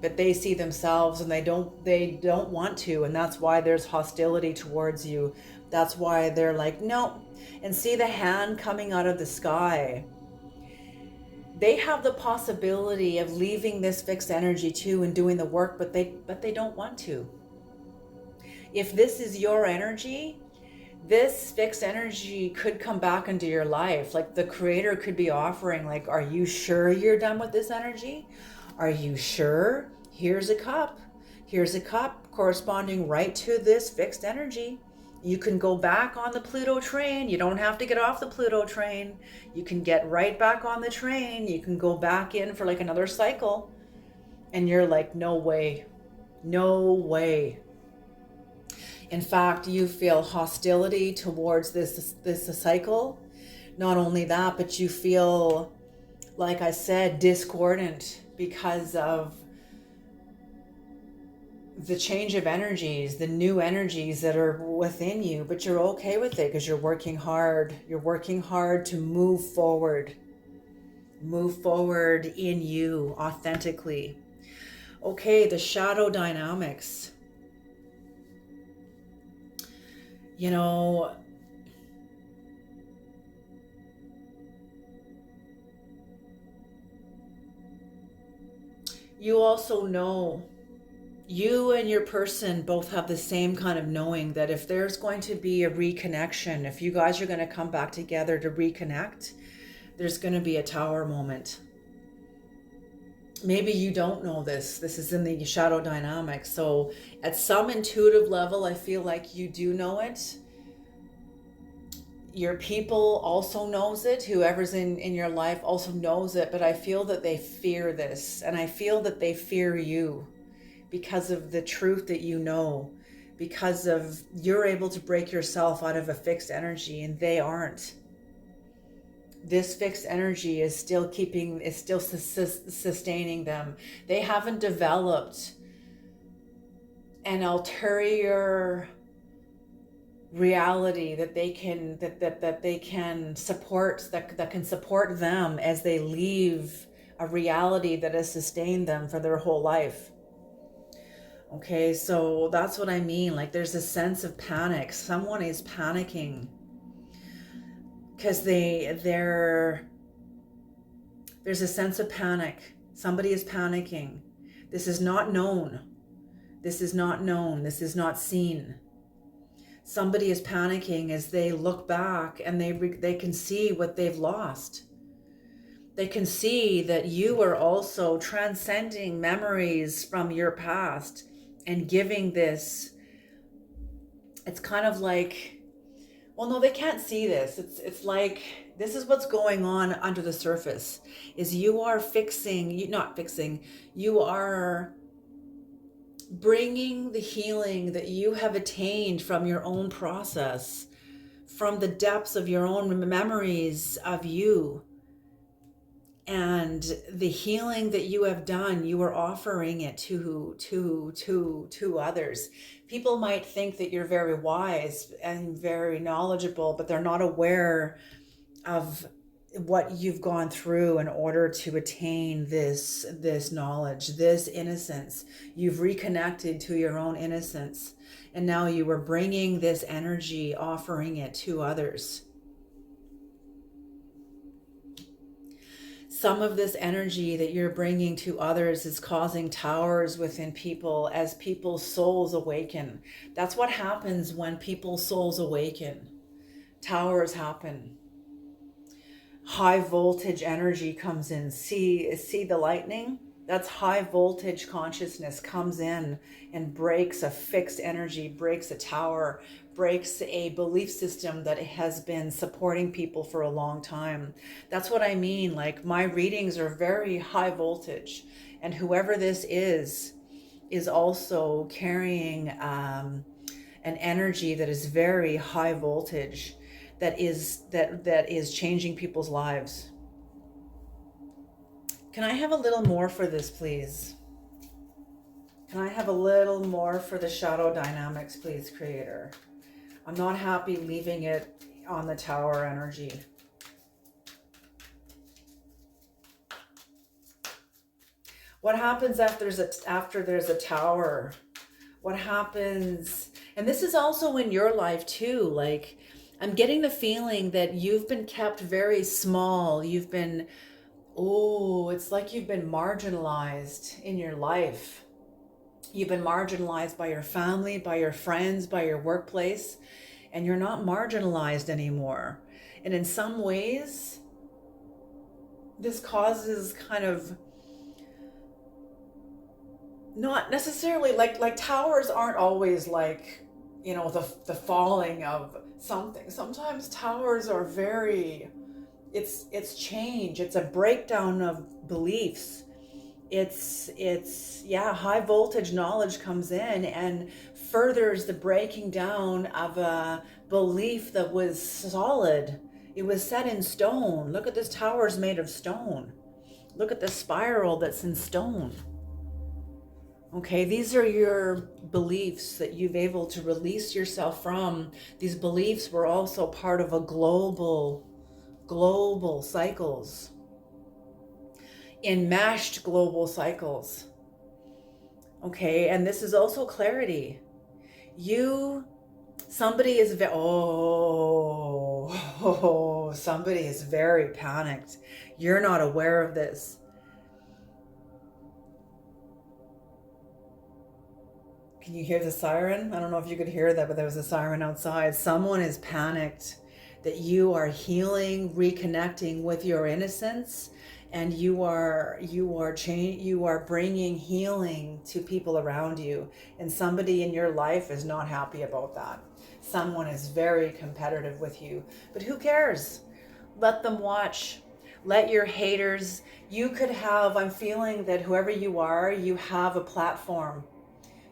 but they see themselves and they don't want to, and that's why there's hostility towards you. That's why they're like, no. And see the hand coming out of the sky. They have the possibility of leaving this fixed energy too and doing the work, but they don't want to. If this is your energy, this fixed energy could come back into your life. Like the creator could be offering, like, are you sure you're done with this energy? Are you sure? Here's a cup. Here's a cup corresponding right to this fixed energy. You can go back on the Pluto train. You don't have to get off the Pluto train. You can get right back on the train. You can go back in for like another cycle. And you're like, no way. No way. In fact, you feel hostility towards this cycle. Not only that, but you feel, like I said, discordant because of the change of energies, the new energies that are within you, but you're okay with it because you're working hard. You're working hard to move forward in you authentically. Okay, the shadow dynamics. You know, you also know, you and your person both have the same kind of knowing that if there's going to be a reconnection, if you guys are going to come back together to reconnect, there's going to be a tower moment. Maybe you don't know this. This is in the shadow dynamics. So at some intuitive level, I feel like you do know it. Your people also knows it. Whoever's in your life also knows it. But I feel that they fear this. And I feel that they fear you because of the truth that you know. Because of you're able to break yourself out of a fixed energy and they aren't. This fixed energy is still sustaining them. They haven't developed an ulterior reality that they can support, that can support them as they leave a reality that has sustained them for their whole life. Okay, so that's what I mean. Like there's a sense of panic. Someone is panicking because there's a sense of panic. Somebody is panicking. This is not known. This is not known. This is not seen. Somebody is panicking as they look back and they can see what they've lost. They can see that you are also transcending memories from your past and giving this. It's kind of like, well, no, they can't see this. It's like, this is what's going on under the surface, is you are you are bringing the healing that you have attained from your own process, from the depths of your own memories of you. And the healing that you have done, you are offering it to others. People might think that you're very wise and very knowledgeable, but they're not aware of what you've gone through in order to attain this knowledge, this innocence. You've reconnected to your own innocence, and now you are bringing this energy, offering it to others. Some of this energy that you're bringing to others is causing towers within people as people's souls awaken. That's what happens when people's souls awaken. Towers happen. High voltage energy comes in. See the lightning? That's high voltage consciousness comes in and breaks a fixed energy, breaks a tower, breaks a belief system that has been supporting people for a long time. That's what I mean. Like my readings are very high voltage, and whoever this is also carrying an energy that is very high voltage, that is changing people's lives. Can I have a little more for this, please? Can I have a little more for the shadow dynamics, please, Creator? I'm not happy leaving it on the tower energy. What happens after there's a tower? What happens? And this is also in your life too. Like, I'm getting the feeling that you've been kept very small. It's like you've been marginalized in your life. You've been marginalized by your family, by your friends, by your workplace, and you're not marginalized anymore. And in some ways, this causes kind of, not necessarily like towers aren't always like, the falling of something. Sometimes towers are very, it's change, it's a breakdown of beliefs. It's yeah, high voltage knowledge comes in and furthers the breaking down of a belief that was solid. It was set in stone. Look at this tower's made of stone. Look at the spiral that's in stone. Okay, these are your beliefs that you've able to release yourself from. These beliefs were also part of a global cycles, enmeshed global cycles. Okay, and this is also clarity. Somebody is somebody is very panicked. You're not aware of this. Can you hear the siren? I don't know if you could hear that, but there was a siren outside. Someone is panicked that you are healing, reconnecting with your innocence, and you are bringing healing to people around you. And somebody in your life is not happy about that. Someone is very competitive with you, but who cares? Let them watch. Let your haters, I'm feeling that whoever you are, you have a platform.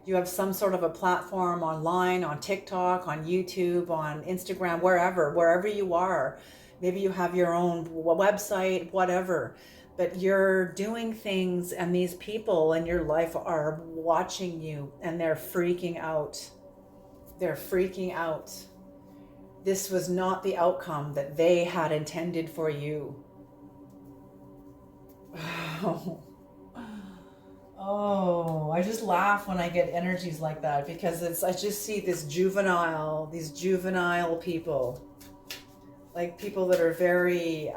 You have some sort of a platform online, on TikTok, on YouTube, on Instagram, wherever you are. Maybe you have your own website, whatever. But you're doing things, and these people in your life are watching you, and they're freaking out. They're freaking out. This was not the outcome that they had intended for you. Oh, I just laugh when I get energies like that, because I just see these juvenile people, like people that are very,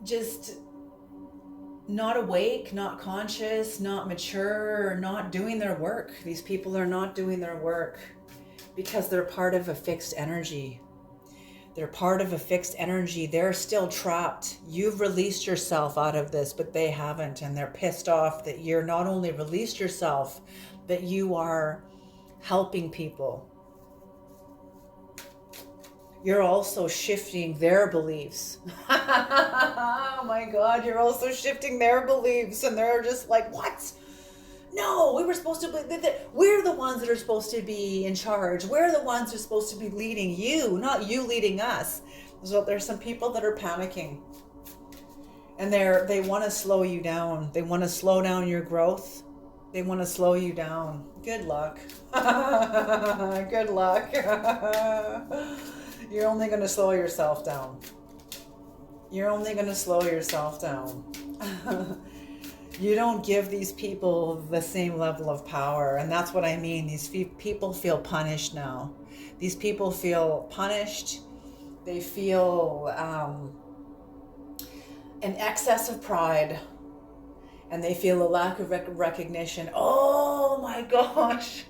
just not awake, not conscious, not mature, not doing their work. These people are not doing their work because they're part of a fixed energy. They're part of a fixed energy. They're still trapped. You've released yourself out of this, but they haven't. And they're pissed off that you're not only released yourself, but you are helping people. You're also shifting their beliefs. Oh my God, you're also shifting their beliefs. And they're just like, what? No, we're the ones that are supposed to be in charge. We're the ones that are supposed to be leading you, not you leading us. So there's some people that are panicking, and they want to slow you down. They want to slow down your growth. They want to slow you down. Good luck. Good luck. You're only going to slow yourself down. You're only going to slow yourself down. You don't give these people the same level of power. And that's what I mean. These people feel punished now. These people feel punished. They feel an excess of pride. And they feel a lack of recognition. Oh my gosh.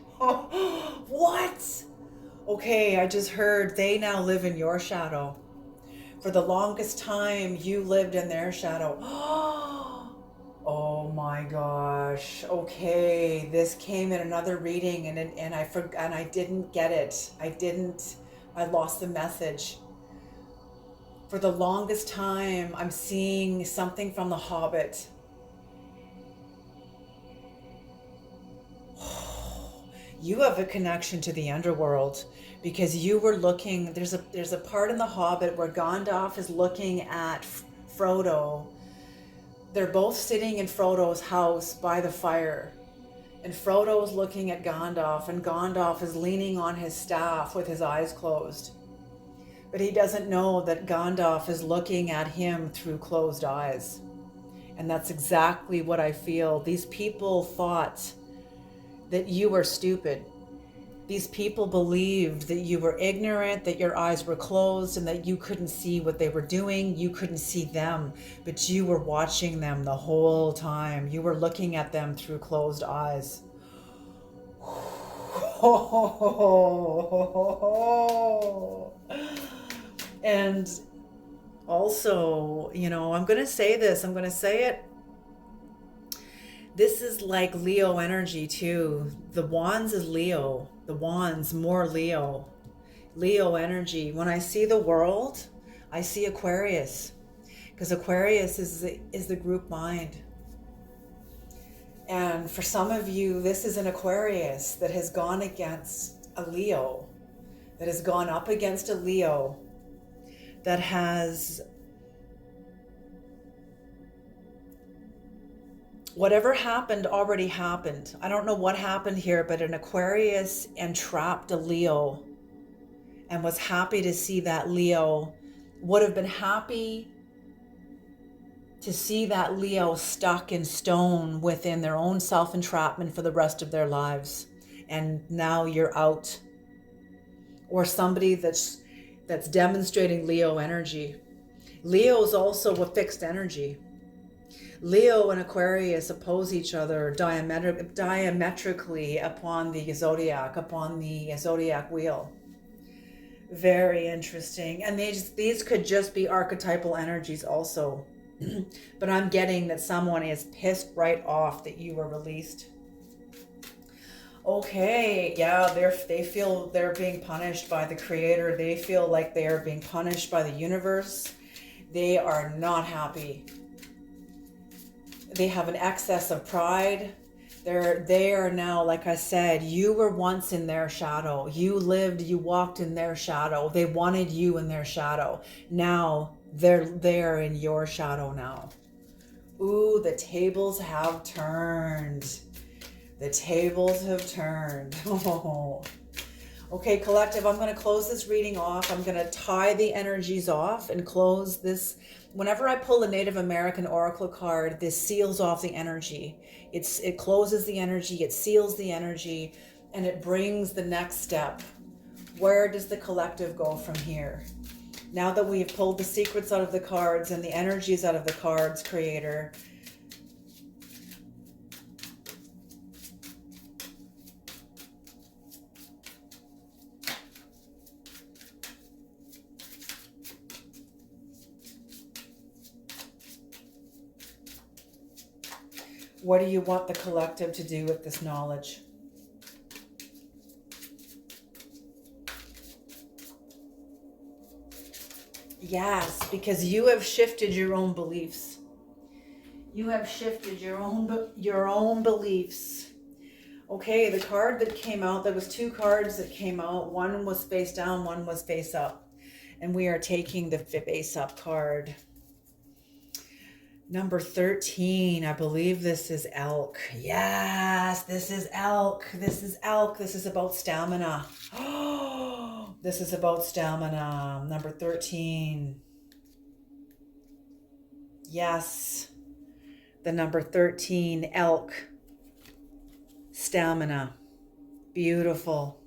What? Okay, I just heard they now live in your shadow. For the longest time, you lived in their shadow. Oh my gosh. Okay, this came in another reading, and I didn't get it. I lost the message. For the longest time, I'm seeing something from The Hobbit. You have a connection to the underworld, because you were looking, there's a part in The Hobbit where Gandalf is looking at Frodo. They're both sitting in Frodo's house by the fire, and Frodo's looking at Gandalf, and Gandalf is leaning on his staff with his eyes closed. But he doesn't know that Gandalf is looking at him through closed eyes. And that's exactly what I feel. These people thought that you were stupid. These people believed that you were ignorant, that your eyes were closed, and that you couldn't see what they were doing. You couldn't see them, but you were watching them the whole time. You were looking at them through closed eyes. And also, I'm going to say this, I'm going to say it. This is like Leo energy too. The wands is Leo. The wands, more Leo. Leo energy. When I see the world, I see Aquarius. Because Aquarius is the group mind. And for some of you, this is an Aquarius that has gone against a Leo. That has gone up against a Leo. That has... Whatever happened already happened. I don't know what happened here, but an Aquarius entrapped a Leo and was happy to see that Leo, would have been happy to see that Leo stuck in stone within their own self-entrapment for the rest of their lives. And now you're out. Or somebody that's demonstrating Leo energy. Leo is also a fixed energy. Leo and Aquarius oppose each other diametrically upon the zodiac wheel. Very interesting. And these could just be archetypal energies also. But I'm getting that someone is pissed right off that you were released. Okay, yeah, they feel they're being punished by the Creator. They feel like they are being punished by the universe. They are not happy. They have an excess of pride. They are now, like I said, you were once in their shadow. You walked in their shadow. They wanted you in their shadow. Now they're in your shadow now. Ooh, the tables have turned. The tables have turned. Oh. Okay, collective, I'm going to close this reading off. I'm going to tie the energies off and close this. Whenever I pull a Native American Oracle card, this seals off the energy. It closes the energy, it seals the energy, and it brings the next step. Where does the collective go from here? Now that we have pulled the secrets out of the cards and the energies out of the cards, Creator, what do you want the collective to do with this knowledge? Yes, because you have shifted your own beliefs. You have shifted your own beliefs. Okay, the card that came out, there was two cards that came out. One was face down, one was face up. And we are taking the face up card. Number 13, I believe this is elk. Yes, this is elk. This is elk. This is about stamina. Oh, this is about stamina. Number 13. Yes, the number 13, elk. Stamina. Beautiful.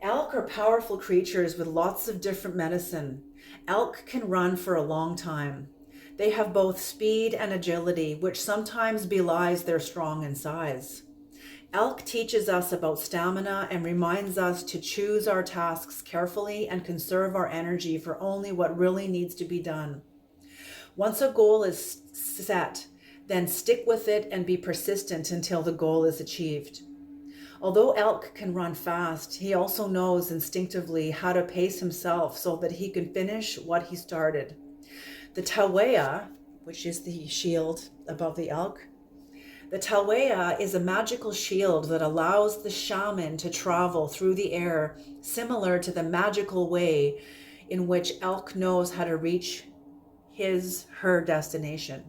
Elk are powerful creatures with lots of different medicine. Elk can run for a long time. They have both speed and agility, which sometimes belies their strong in size. Elk teaches us about stamina and reminds us to choose our tasks carefully and conserve our energy for only what really needs to be done. Once a goal is set, then stick with it and be persistent until the goal is achieved. Although elk can run fast, he also knows instinctively how to pace himself so that he can finish what he started. The Tawea, which is the shield above the elk, the Tawea is a magical shield that allows the shaman to travel through the air, similar to the magical way in which elk knows how to reach her destination.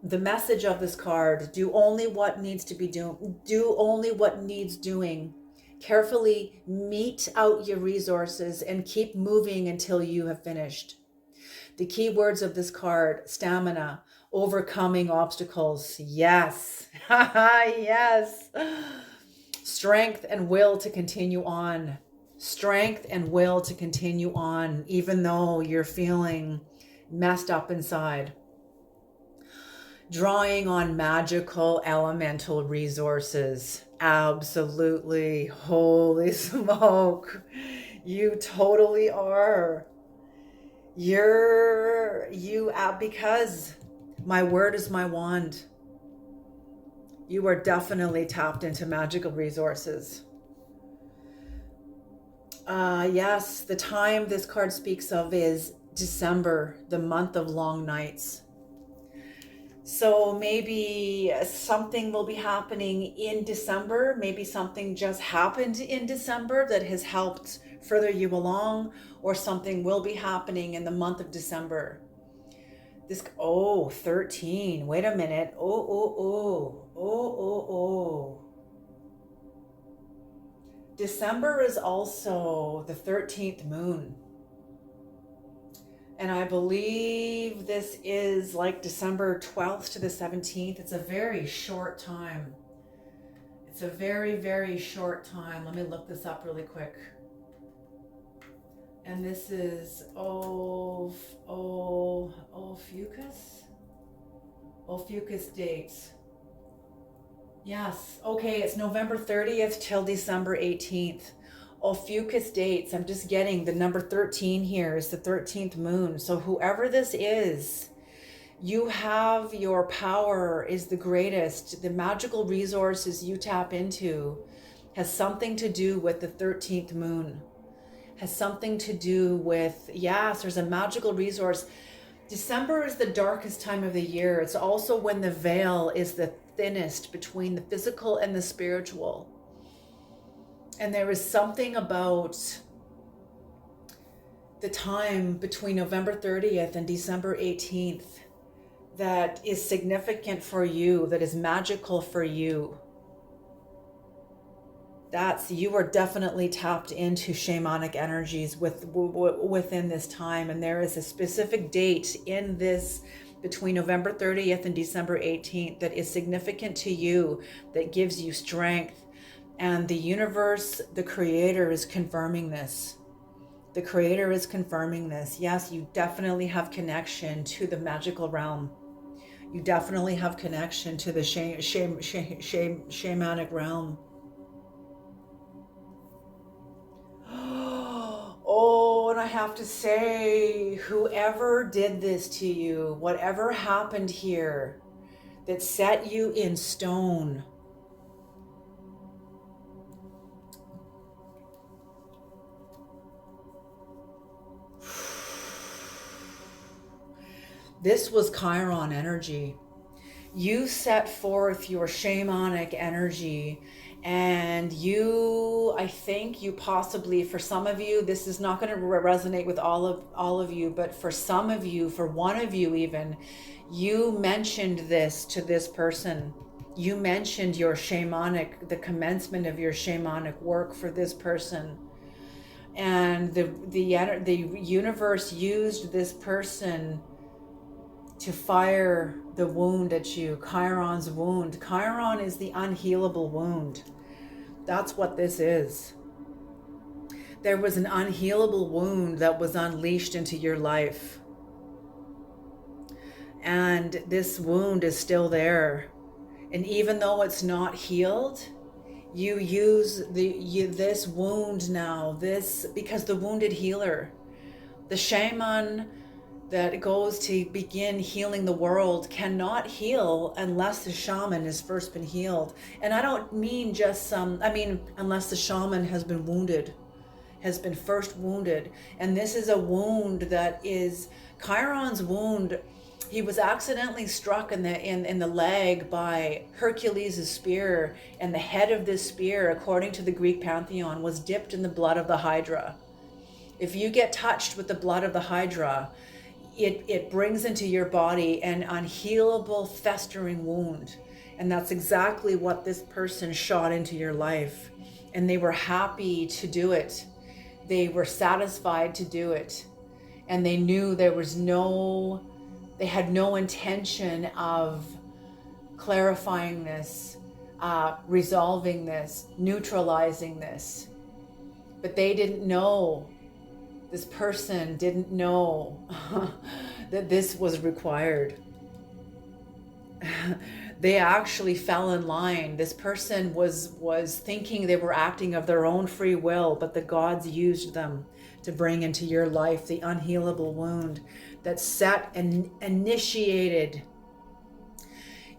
The message of this card: do only what needs to be do only what needs doing. Carefully mete out your resources and keep moving until you have finished. The key words of this card: stamina, overcoming obstacles. Yes. Yes. Strength and will to continue on. Strength and will to continue on, even though you're feeling messed up inside. Drawing on magical elemental resources. Absolutely. Holy smoke. You totally are. Because my word is my wand. You are definitely tapped into magical resources. Yes, the time this card speaks of is December, the month of long nights. So maybe something will be happening in December. Maybe something just happened in December that has helped further you along, or something will be happening in the month of December. 13. Wait a minute. December is also the 13th moon. And I believe this is like December 12th to the 17th. It's a very short time. It's a very, very short time. Let me look this up really quick. And this is Ophiuchus dates. Yes. Okay, it's November 30th till December 18th. Ophiuchus dates. I'm just getting the number 13 here is the 13th moon. So whoever this is, you have your power is the greatest. The magical resources you tap into has something to do with the 13th moon. Has something to do with, yes, there's a magical resource. December is the darkest time of the year. It's also when the veil is the thinnest between the physical and the spiritual. And there is something about the time between November 30th and December 18th that is significant for you, that is magical for you. You are definitely tapped into shamanic energies within this time. And there is a specific date in this between November 30th and December 18th that is significant to you, that gives you strength. And the universe, the creator, is confirming this. The creator is confirming this. Yes, you definitely have connection to the magical realm. You definitely have connection to the shamanic realm. Oh, and I have to say, whoever did this to you, whatever happened here that set you in stone, this was Chiron energy. You set forth your shamanic energy, and I think you possibly, for some of you, this is not going to resonate with all of you, but for some of you, for one of you even, you mentioned this to this person. You mentioned your the commencement of your shamanic work for this person. And the universe used this person to fire the wound at you, Chiron's wound. Chiron is the unhealable wound. That's what this is. There was an unhealable wound that was unleashed into your life. And this wound is still there. And even though it's not healed, you use this wound now, because the wounded healer, the shaman that goes to begin healing the world, cannot heal unless the shaman has first been healed. And I don't mean just unless the shaman has been wounded, has been first wounded. And this is a wound that is Chiron's wound. He was accidentally struck in the leg by Hercules' spear, and the head of this spear, according to the Greek pantheon, was dipped in the blood of the Hydra. If you get touched with the blood of the Hydra, it brings into your body an unhealable, festering wound. And that's exactly what this person shot into your life. And they were happy to do it. They were satisfied to do it. and they knew they had no intention of clarifying this, resolving this, neutralizing this. But they didn't know, this person didn't know that this was required. They actually fell in line. This person was thinking they were acting of their own free will, but the gods used them to bring into your life the unhealable wound that set and initiated.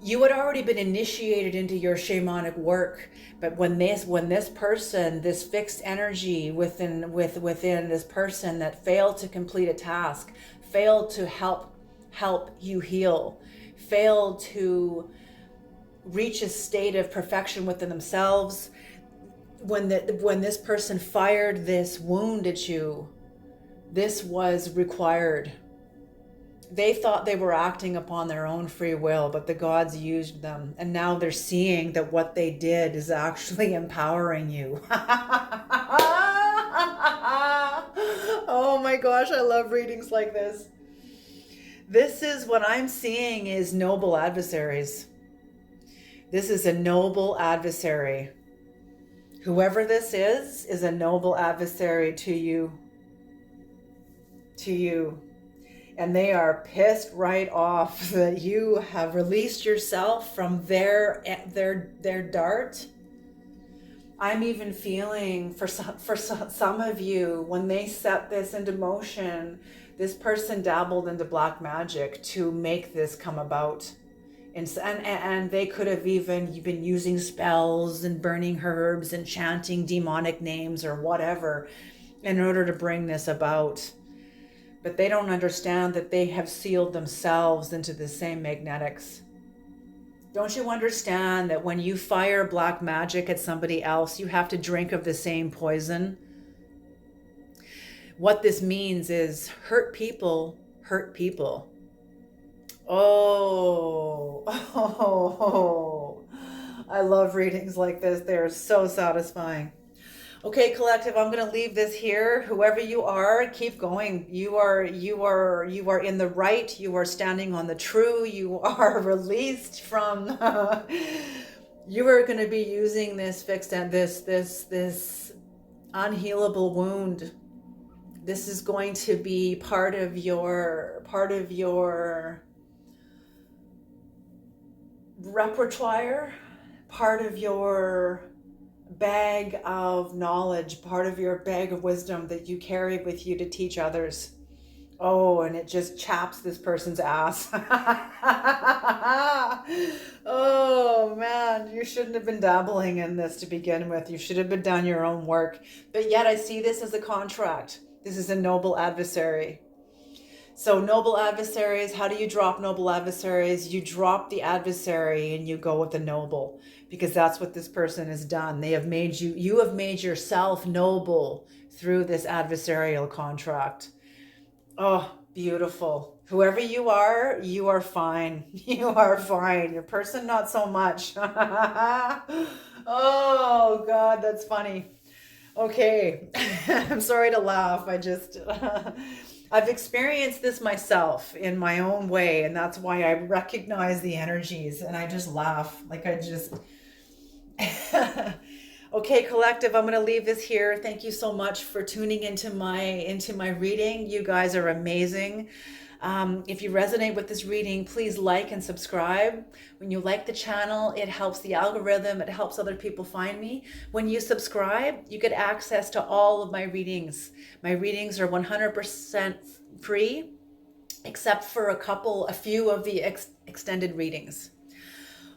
You had already been initiated into your shamanic work, but when this person, this fixed energy within this person that failed to complete a task, failed to help you heal, failed to reach a state of perfection within themselves, when this person fired this wound at you, this was required. They thought they were acting upon their own free will, but the gods used them. And now they're seeing that what they did is actually empowering you. Oh my gosh, I love readings like this. This is what I'm seeing is noble adversaries. This is a noble adversary. Whoever this is a noble adversary to you. To you. And they are pissed right off that you have released yourself from their dart. I'm even feeling for some of you, when they set this into motion, this person dabbled into black magic to make this come about. And they could have even been using spells and burning herbs and chanting demonic names or whatever in order to bring this about. But they don't understand that they have sealed themselves into the same magnetics. Don't you understand that when you fire black magic at somebody else, you have to drink of the same poison? What this means is hurt people hurt people. Oh, I love readings like this. They're so satisfying. Okay, collective, I'm going to leave this here. Whoever you are, keep going. You are in the right. You are standing on the true. You are released from you are going to be using this fixed and this unhealable wound. This is going to be part of your repertoire, part of your bag of knowledge, part of your bag of wisdom that you carry with you to teach others. Oh, and it just chaps this person's ass. Oh man, you shouldn't have been dabbling in this to begin with. You should have been done your own work. But yet I see this as a contract. This is a noble adversary. So noble adversaries, how do you drop noble adversaries? You drop the adversary and you go with the noble, because that's what this person has done. They have made you have made yourself noble through this adversarial contract. Oh, beautiful. Whoever you are fine. You are fine. Your person, not so much. Oh God, that's funny. Okay. I'm sorry to laugh. I've experienced this myself in my own way, and that's why I recognize the energies and I just laugh. Okay, collective, I'm going to leave this here. Thank you so much for tuning into my reading. You guys are amazing. If you resonate with this reading, please like and subscribe. When you like the channel, it helps the algorithm. It helps other people find me. When you subscribe, you get access to all of my readings. My readings are 100% free, except for a few of the extended readings.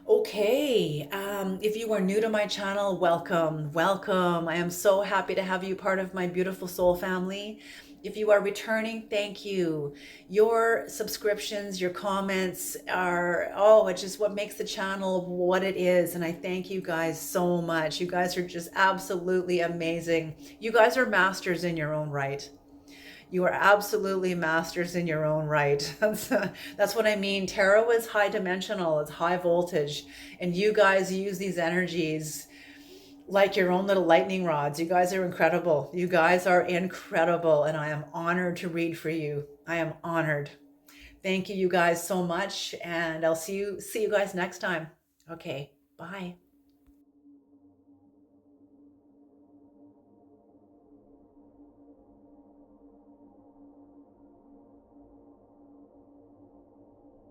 Okay, if you are new to my channel, welcome. I am so happy to have you part of my beautiful soul family. If you are returning, thank you. Your subscriptions, your comments it's just what makes the channel what it is. And I thank you guys so much. You guys are just absolutely amazing. You guys are masters in your own right. You are absolutely masters in your own right. That's what I mean. Tarot is high dimensional. It's high voltage. And you guys use these energies like your own little lightning rods. You guys are incredible. You guys are incredible. And I am honored to read for you. I am honored. Thank you, you guys, so much. And I'll see you guys next time. Okay. Bye.